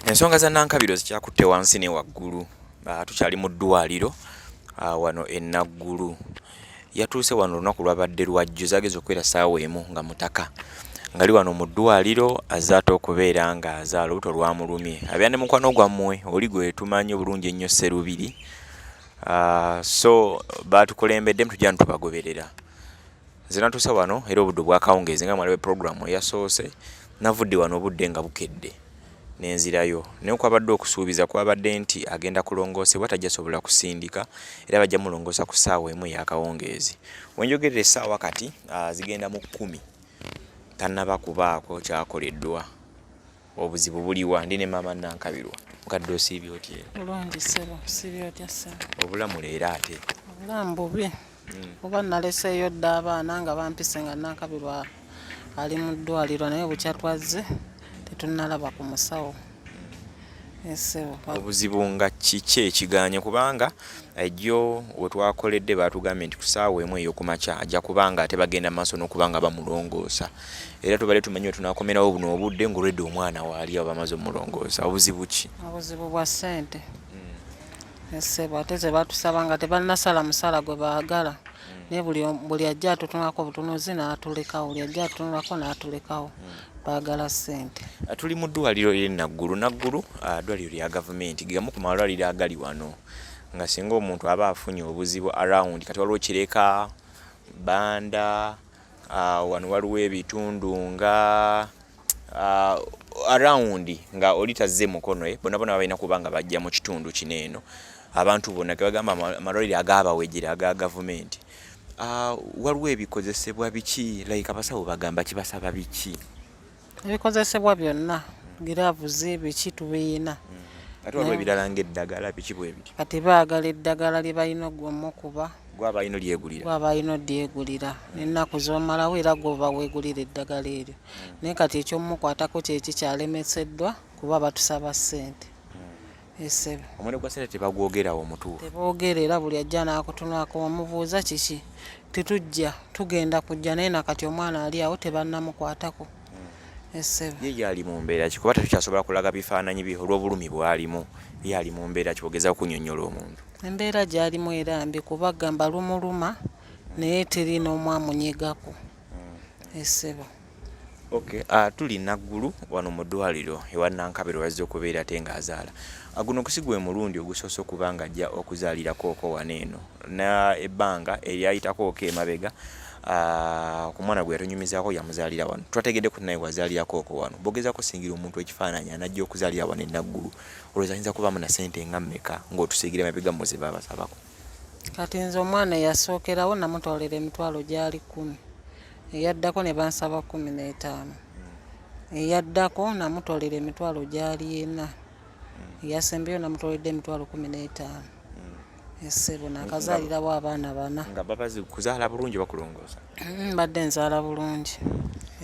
Ensonga za Nankabirwa zikyakutte wansi ne waggulu. Tukyali mu ddwaliro wano e Naggulu. Yatuuse wano olunaku lwabadde lwajjo zageze okwera ssaawa emu nga mutaka. Ngali wano mu ddwaliro azzaate okubeera nga azaala olubuto lwamulumye. Abya ne mukwano gwammwe oli gwe tumanyi obulungi ennyo Sserubiri. So baatukulembedde tujja tubagoberera. Nze natuuse wano era obudde bwakawungeezi nga mwaliwe programu eyasoose navudde wano obudde nga bukedde nenzirayo naye kwabadde okusuubiza kwabadde nti agenda kulongoosebwa tajja sobola kusindika era bajja mulongoosa ku ssaawa emu ey'akawungeezi. Wenjogerera essaawa kati zigenda mu 10 tannaba kubaako kyakoleddwa. Obuzibu buliwa ndi ne Maama Nankabirwa. Mukadde osiibye otya? Bulungi ssebo, siibye otya ssebo? Obulamu leero ate? Obulamu bubi. Kuba naleseeyo dda abaana nga bampise nga Nankabirwa ali mu ddwaliro naye bukya twazze tetunnalaba ku musawo. Obuzibu nga kiki ekiganye kubanga ejjo we twakoledde baatugambye nti ku ssaawa emu ey'okumakya ajja kubanga ate bagenda maaso n'okubanga bamulongoosa era tubale tumanyi we tunaakomerawo buno obudde ng'olwedde omwana waali abo bamaze omulongoosa. Obuzibu ki? Obuzibu bwa ssente. Ssebo ate ze baatusaba nga tebannasala musala gwe baagala naye buli ajja atutunulako obutunuzi n'atulekawo, buli ajja atutunulako n'atulekawo. Baagala ssente. Tuli mu ddwaliro ly'e Naggulu. Naggulu ddwaliro lya gavumenti gamu ku malwaliro agali wano nga singa omuntu aba afunye obuzibu around kati waliwo Kireka, Banda, wano waliwo ebitundu nga around nga oli tazze mukono bonna balina kubanga bajja mu kitundu kino eno. Abantu bonna ke bagamba amalwaliro agaabawejjera aga gavumenti. Waliwo ebikozesebwa biki like abasawo bagamba kibasaba biki? Ebikozesebwa byonna giraavuzi biki tubiina. Ate waliwo ebirala ng'eddagala biki bwe biti? Kati baagala eddagala lye balina gw'omukuba gwaba alina lyegulira. Gwaba alina odyegulira n'ennaku z'omalawo era gw'oba weegulira eddagala eryo. Naye kati eky'omukwatako kye kikyalemeseddwa kuba batusaba ssente. Ssebo. Omuwendo gwa ssente tebagwogerawo omutuufu? Teboogera era buli ajja n'akutunulako wamubuuza kiki tetujja tugenda kujja naye nakati omwana ali awo tebannamukwatako. Ssebo. Ye yali mu mbeera ki kuba tetukyasobola kulaga bifaananyi bye olw'obulumi bw'alimu. Ye ali mu mbeera ki bwogeza okunnyonnyola omuntu? Embeera gy'alimu era mbi kuba gamba lumuluma naye teri n'omwamunyegako. Ssebo. Okay, tuli Naggulu wano mu ddwaliro ewa Nankabirwa wazze okubeera ate ng'azaala. Guno kusigwe mulundi ogusoose okuba nga ajja okuzaalirako oko wano eno na ebbanga eryayitako oko emabega ku mwana gwe yatunyumizaako yamuzaalira wano. Twategedde ku naye wazaalirako oko wano. Bogezako singira omuntu ekifaananyi anajja okuzaalira wano e Naggulu olowooza ayinza kubaamu na ssente nga mmeka ng'otusiigira emabega mu ze baabasabako? Kati nze omwana eyasookerawo namutwalira emitwalo gyali 10. Eyaddako ne bansaba 15. Eyaddako namutwalira emitwalo gyali 4. Eyasembeyo namutwalidde emitwalo 15. Ssebo nakazaalirawo abaana 4. Nga babazi kuzaala bulungi bakulongoosa? Mbadde nzaala bulungi.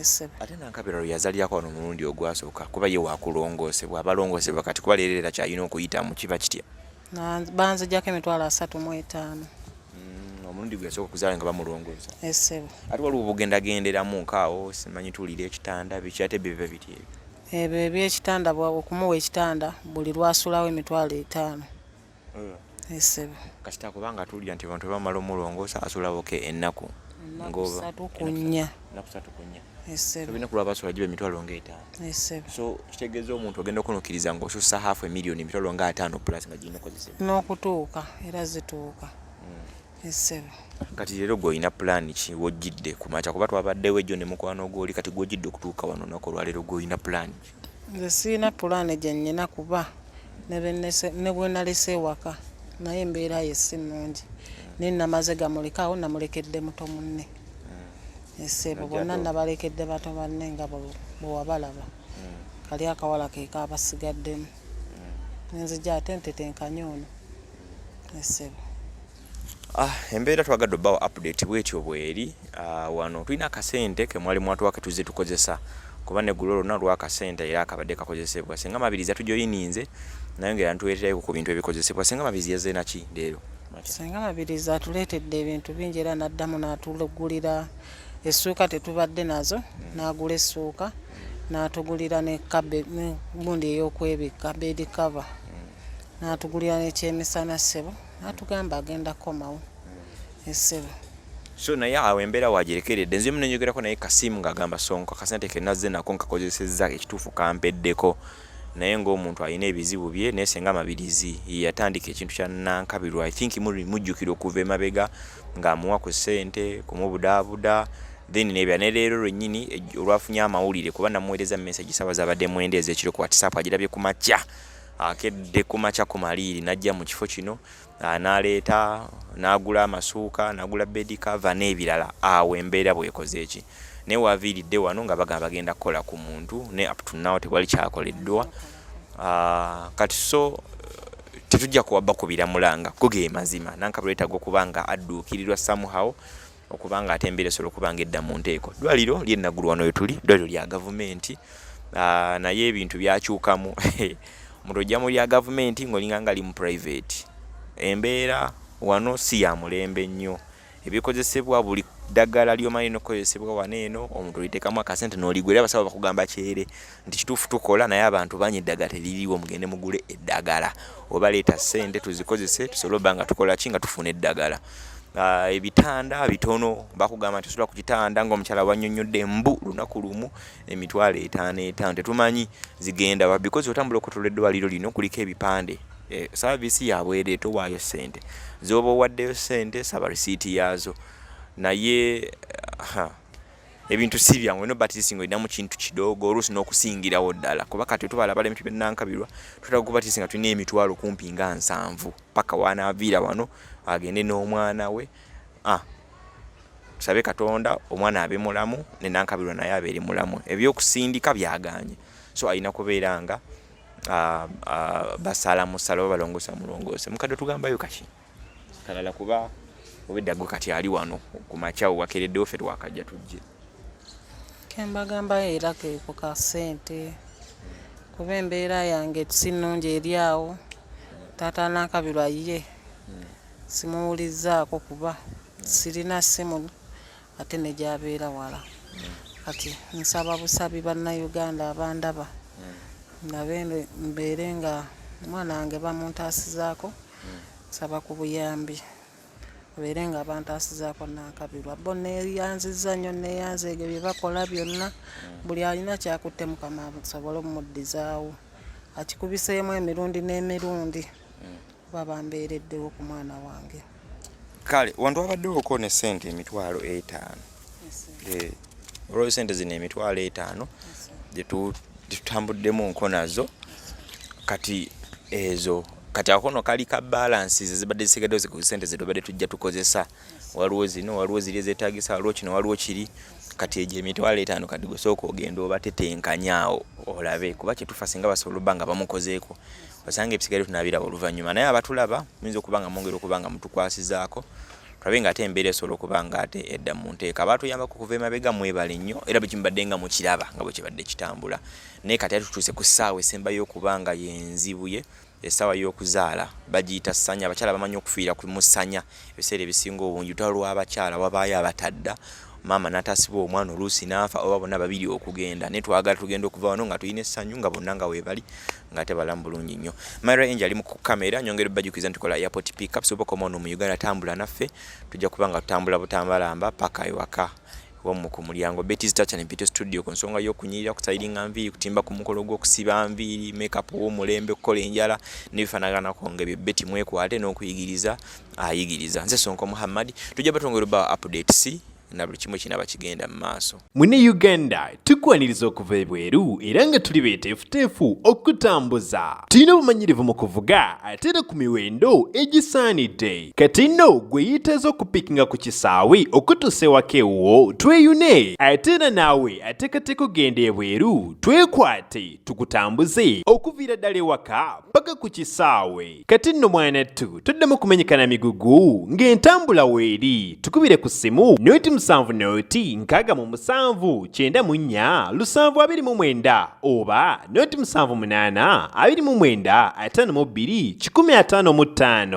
Ssebo. Ate Nankabirwa yazaalirako wano omulundi ogwasooka kuba ye waakulongoosebwa abalongoosebwa kati kuba leero era kyalina okuyitamu kiba kitya? Banzijjako emitwalo 35. Omulundi gwe yasooka okuzaala nga bamulongoosa? Ssebo. Ate waliwo obugendagenderamu nkaawo simanyi tuwulira ekitanda biki ate biba biti ebyo? Ebyo eby'ekitanda okumuwa ekitanda buli lwasulawo emitwalo 5. Ssebo. Kasita kubanga tuwulira nti abantu bamala omulongoosa asulawoke ennaku ngoba 3 ku 4. Ennaku 3 ku 4. Ssebo. Tubina kulwa basula gibe emitwalo nga 5. Ssebo. So kitegeeza omuntu ogenda okunukkiriza ng'osussa half a million emitwalo nga 5 plus nga girina okozesebwa n'okutuuka era zituuka. Ssebo. Kati leero gw'olina pulaani ki wojjidde ku makya kuba twabaddewo ejjo ne mukwano gw'oli kati gw'ojjidde okutuuka wano olunaku olwaleero gw'olina pulaani ki? Nze sirina pulaani gye nnyina kuba ne bwe nalese ewaka naye embeera ye si nnungi naye namaze gamulekaawo namulekedde muto munne. Ssebo bonna nabalekedde bato banne nga bwe wabalaba. Kali akawala ke kaabasigaddemu nenzija ate ntetenkanya ono. Ssebo. Embeera twagadde obbawo update bwetyo bweri wano tulina akasente ke mwali mwatuwa ke tuzze tukozesa kuba neggulo lwonna lw'akasente era akabadde kakozesebwa singa mabirizi tujoyininze naye ngera ntuweetereyo ku bintu ebikozesebwa singa mabirizi yazze naki leero? Singa mabirizi atuleetedde ebintu bingi era n'addamu n'atugulira essuuka tetubadde nazo n'agula essuuka n'atugulira ne gundi ey'okwebika bed cover n'atugulira n'ekyemisana ssebo n'atugamba agenda komawo essebo. So naye awo embeera wagirekeredde nze munenyogerako naye Kasimu ng'agamba Sonko akasente ke nazze nako nkakozesezza ekituufu kampeddeko naye ng'omuntu alina ebizibu bye naye senga amabirizi yatandika ekintu kya Nankabilwa I think mujjukira okuva emabega ng'amuwa ku ssente kumubudaabuda then nebya ne leero lwennyini olwafunye amawulire kuba namuweereza message sawa zabadde mwende ez'ekiro ku WhatsApp agirabye ku makya akedde ku makya ku maliiri najja mu kifo kino n'aleeta n'agula amasuuka n'agula bed cover n'ebirala awo embeera bwekoze eki naye waviiridde wano nga bagamba bagenda kukola ku muntu ne up to now tewali kyakoleddwa kati so tetujja kuwabba kubiramulanga kuge mazima Nankabilwa etagwa kubanga adduukirirwa somehow okubanga ate embeera esobola okubanga edda mu nteeko ddwaliro lyennaggulu wano wetuli ddwaliro lya gavumenti naye ebintu byakyukamu omuntu ojja mu lya gavumenti ng'olinga nga ali mu private embeera wano si ya mulembe nnyo ebikozesebwa buli ddagala ly'omanyi n'okukozesebwa wano eno omuntu oliteekamu akasente n'oligwera abasawo bakugamba kyere nti kituufu tukola naye abantu banyi eddagala teririiwo mugende mugule eddagala oba leeta ssente tuzikozese tusobole obba nga tukola ki nga tufuna eddagala ebitanda bitono bakugamba nti osobola ku kitanda ng'omukyala wannyonnyodde embu lunaku lumu emitwalo 5 tetumanyi zigenda wa because otambula okutola eddwaliro lino kuliko ebipande service yaabwe ereeta owaayo ssente z'oba owaddeyo ssente saba risiiti yaazo naye ebintu si byangu no batisi ng'olina mu kintu kidogo oluusi n'okusingirawo ddala kuba kati tubalabala ebintu bya Nankabilwa tutaka kubatisi nga tulina emitwalo kumpi nga 7 paka wanaaviira wano agende n'omwana we tusabe Katonda omwana abe mulamu ne Nankabilwa naye abeere mulamu ebyokusindika byaganye so alina kubeera nga basala musala balongosa mulongose mukadde tugambayo kaki kalala kuba obeddago kati ali wano ku makyawo wakereddewo ffe twakajja tujje kembagamba era ke ku kasente kuba embeera yange si nnungi eri awo taata Nankabilwa ye simuwulizzaako kuba sirina ssimu ate ne gy'abeera wala kati nsaba busabi bannayuganda abandaba nabe mbeere nga omwana wange bamuntaasizaako nsaba ku buyambi beere nga bantaasizaako Nankabilwa bo neeyanzizza nnyo neeyanza ebyo bye bakola byonna buli alina kyakutte Mukama asobole omuddizaawo akikubiseemu emirundi n'emirundi kuba bambeereddewo ku mwana wange kale wantu wabaddewoko ne ssente emitwalo 5 olwo ssente zino emitwalo 5 tutambuddemu nko nazo kati ezo kati akono kali ka balances zibadde zisigaddewo ku ssente zetubadde tujja tukozesa waliwo zino waliwo ziri ezeetaagisa waliwo kino waliwo kiri kati egyo emitwalo 5 kati gusooka ogenda oba tetenkanyaawo olabe kuba kyetufa singa basobola obba nga bamukozeeko osanga ebisigadde tunaabiraba oluvannyuma naye abatulaba muyinza okuba nga mwongera okuba nga mutukwasizaako tulabe nga ate embeera esobola okuba nga ate edda mu nteeka abaatuyambako kuva emabega mwebale nnyo era bwe kimubadde nga mukiraba nga bwe kibadde kitambula naye kati ate tutuuse ku ssaawa esembayo okuba nga yenzibuye essaawa y'okuzaala bagiyita ssanya abakyala bamanyi okufiira mu ssanya ebiseera ebisinga obungi lutalo lw'abakyala wabaayo abatadda maama n'ataasiba omwana oluusi n'afa oba bonna babiri okugenda naye twagala tugenda okuva wano nga tulina essanyu nga bonna nga weebali nga tebalamu bulungi nnyo Myra Angel ali mu kamera nyongera bajjukiza nti tukola airport pick up sobola komaono mu Uganda tambula naffe tujja kuba nga tutambula butambalamba paka ewaka womu ku mulyango Betty's Touch and Beauty Studio ku nsonga y'okunyirira kutayiringa nviiri kutimba ku mukolo gw'okusiba nviiri makeup w'omulembe kukola enjala n'ebifaanaganako ng'ebyo Betty mwekwate n'okuyigiriza ayigiriza nze Sonko Muhammad tujja batongera ba updates na buli kimu kinaba kigenda mu maaso. Mune Uganda tukwaniriza okuva ebweru era nga tuli beeteefuteefu okutambuza. Tulina obumanyirivu mu kuvuga ate era ku miwendo egisaanidde. Kati nno gwe yeetaaza okupikinga ku kisaawe okutuusa ewaka ewuwo tweyune ate era naawe ateekateeka okugenda ebweru twekwate tukutambuze okuviira ddala ewaka paka ku kisaawe. Kati nno mwanattu toddamu kumenyekana migugu ng'entambula weeri tukubire ku ssimu noti 7 noti 6 9 7 oba noti 7 8 29 52 155.